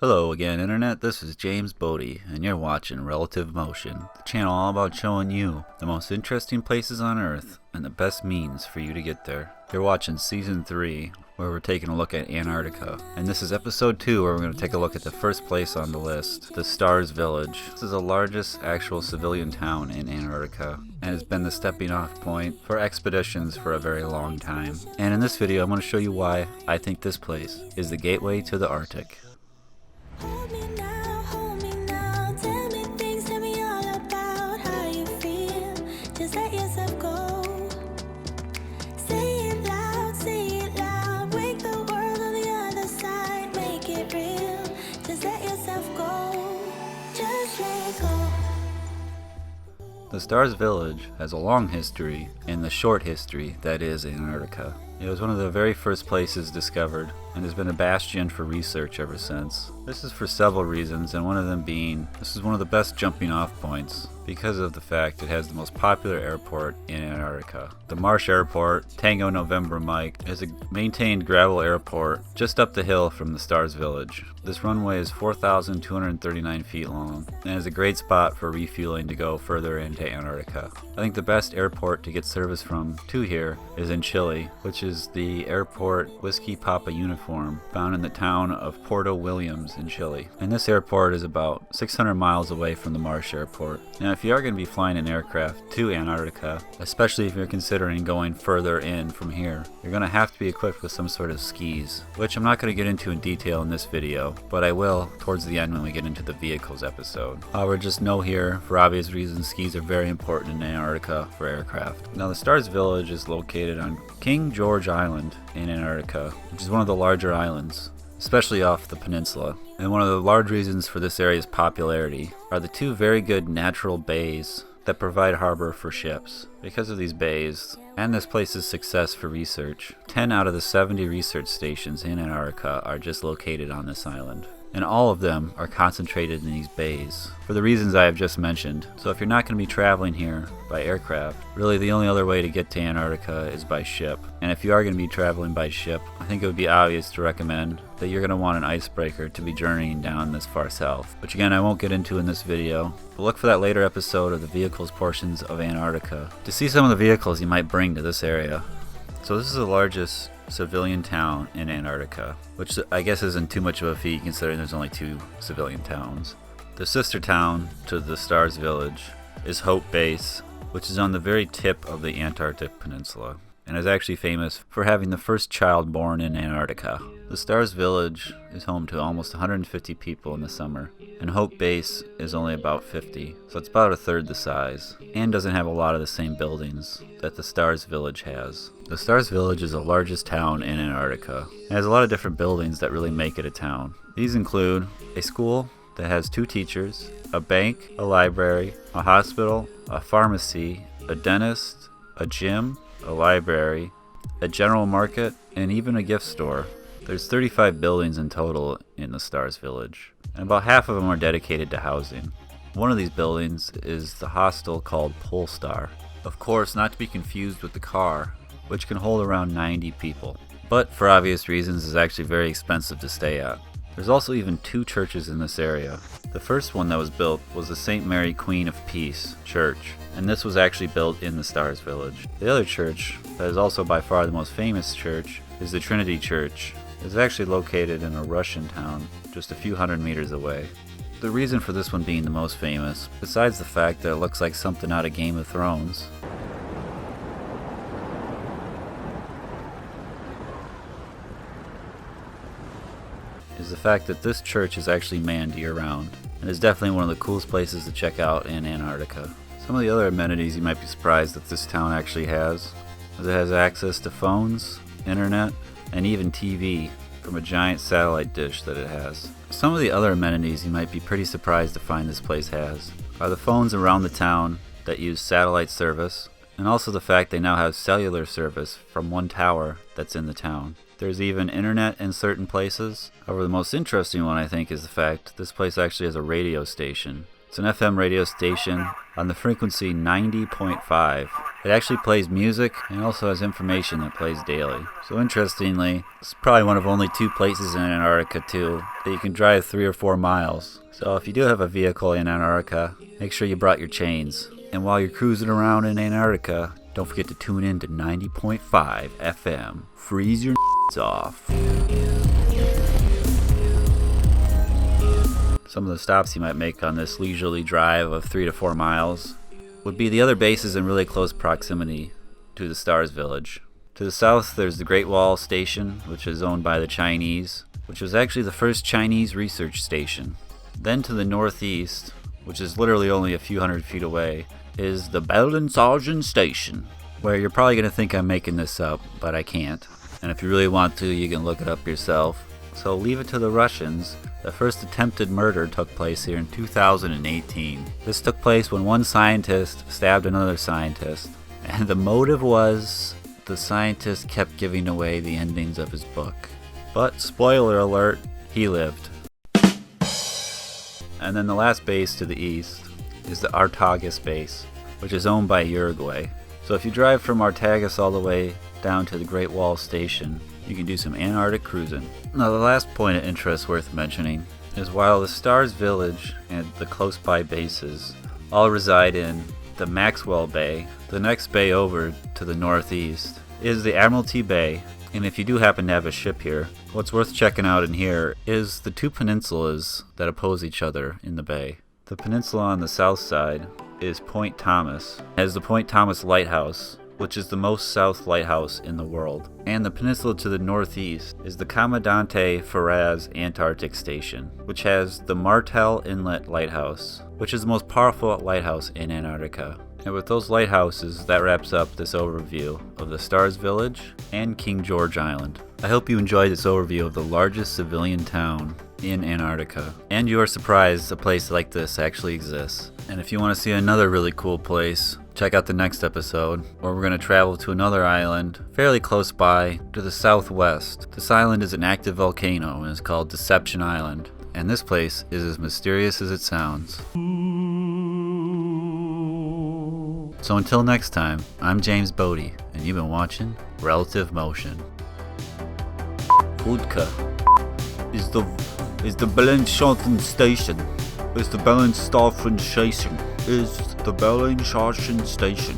Hello again, Internet. This is James Bodie, and you're watching Relative Motion, the channel all about showing you the most interesting places on Earth and the best means for you to get there. You're watching Season 3, where we're taking a look at Antarctica. And this is Episode 2, where we're going to take a look at the first place on the list, the Stars Village. This is the largest actual civilian town in Antarctica, and has been the stepping off point for expeditions for a very long time. And in this video, I'm going to show you why I think this place is the gateway to the Arctic. Hold me now, tell me things, tell me all about how you feel. Just let yourself go. Say it loud, wake the world on the other side, make it real. Just let yourself go, just let go. The Stars Village has a long history and the short history that is Antarctica. It was one of the very first places discovered and has been a bastion for research ever since. This is for several reasons, and one of them being this is one of the best jumping off points because of the fact it has the most popular airport in Antarctica. The Marsh Airport, Tango November Mike, is a maintained gravel airport just up the hill from the Stars Village. This runway is 4,239 feet long and is a great spot for refueling to go further into Antarctica. I think the best airport to get service from to here is in Chile, which is the airport Whiskey Papa uniform found in the town of Porto Williams in Chile. And this airport is about 600 miles away from the Marsh Airport. Now, if you are going to be flying an aircraft to Antarctica, especially if you're considering going further in from here, you're going to have to be equipped with some sort of skis, which I'm not going to get into in detail in this video, but I will towards the end when we get into the vehicles episode. However, just know here, for obvious reasons, skis are very important in Antarctica for aircraft. Now, the Stars Village is located on King George Island in Antarctica, which is one of the larger islands, especially off the peninsula. And one of the large reasons for this area's popularity are the two very good natural bays that provide harbor for ships. Because of these bays and this place's success for research, 10 out of the 70 research stations in Antarctica are just located on this island. And all of them are concentrated in these bays for the reasons I have just mentioned. So if you're not going to be traveling here by aircraft, really the only other way to get to Antarctica is by ship. And if you are going to be traveling by ship, I think it would be obvious to recommend that you're going to want an icebreaker to be journeying down this far south, which again I won't get into in this video, but look for that later episode of the vehicles portions of Antarctica to see some of the vehicles you might bring to this area. So this is the largest civilian town in Antarctica, which I guess isn't too much of a feat considering there's only 2 civilian towns. The sister town to the Stars Village is Hope Base, which is on the very tip of the Antarctic Peninsula, and is actually famous for having the first child born in Antarctica. The Stars Village is home to almost 150 people in the summer, and Hope Base is only about 50, so it's about a third the size, and doesn't have a lot of the same buildings that the Stars Village has. The Stars Village is the largest town in Antarctica. It has a lot of different buildings that really make it a town. These include a school that has 2 teachers, a bank, a library, a hospital, a pharmacy, a dentist, a gym, a library, a general market, and even a gift store. There's 35 buildings in total in the Stars Village, and about half of them are dedicated to housing. One of these buildings is the hostel called Polestar. Of course, not to be confused with the car, which can hold around 90 people, but for obvious reasons is actually very expensive to stay at. There's also even 2 churches in this area. The first one that was built was the St. Mary Queen of Peace Church, and this was actually built in the Stars Village. The other church, that is also by far the most famous church, is the Trinity Church. It's actually located in a Russian town just a few hundred meters away. The reason for this one being the most famous, besides the fact that it looks like something out of Game of Thrones, is the fact that this church is actually manned year-round, and is definitely one of the coolest places to check out in Antarctica. Some of the other amenities you might be surprised that this town actually has, as it has access to phones, internet, and even TV from a giant satellite dish that it has. Some of the other amenities you might be pretty surprised to find this place has are the phones around the town that use satellite service, and also the fact they now have cellular service from one tower that's in the town. There's even internet in certain places. However, the most interesting one I think is the fact this place actually has a radio station. It's an FM radio station on the frequency 90.5, It actually plays music and also has information that plays daily. So interestingly, it's probably one of only 2 places in Antarctica too that you can drive 3 or 4 miles. So if you do have a vehicle in Antarctica, make sure you brought your chains. And while you're cruising around in Antarctica, don't forget to tune in to 90.5 FM. Freeze your off. Some of the stops you might make on this leisurely drive of 3 to 4 miles would be the other bases in really close proximity to the Stars Village. To the south, there's the Great Wall Station, which is owned by the Chinese, which was actually the first Chinese research station. Then to the northeast, which is literally only a few hundred feet away, is the Bellingshausen Station, where you're probably going to think I'm making this up, but I can't. And if you really want to, you can look it up yourself. So leave it to the Russians. The first attempted murder took place here in 2018. This took place when one scientist stabbed another scientist, and the motive was the scientist kept giving away the endings of his book. But spoiler alert, he lived. And then the last base to the east is the Artigas Base, which is owned by Uruguay. So if you drive from Artigas all the way down to the Great Wall Station, you can do some Antarctic cruising. Now, the last point of interest worth mentioning is while the Stars Village and the close by bases all reside in the Maxwell Bay, the next bay over to the northeast is the Admiralty Bay. And if you do happen to have a ship here, what's worth checking out in here is the 2 peninsulas that oppose each other in the bay. The peninsula on the south side is Point Thomas, has the Point Thomas Lighthouse, which is the most south lighthouse in the world. And the peninsula to the northeast is the Comandante Ferraz Antarctic Station, which has the Martel Inlet Lighthouse, which is the most powerful lighthouse in Antarctica. And with those lighthouses, that wraps up this overview of the Stars Village and King George Island. I hope you enjoyed this overview of the largest civilian town in Antarctica, and you are surprised a place like this actually exists. And if you want to see another really cool place, check out the next episode, where we're going to travel to another island fairly close by to the southwest. This island is an active volcano and is called Deception Island, and this place is as mysterious as it sounds. So until next time, I'm James Bodie, and you've been watching Relative Motion. Antarctica is the Bellingshausen Station. Is the Bellingshausen Station.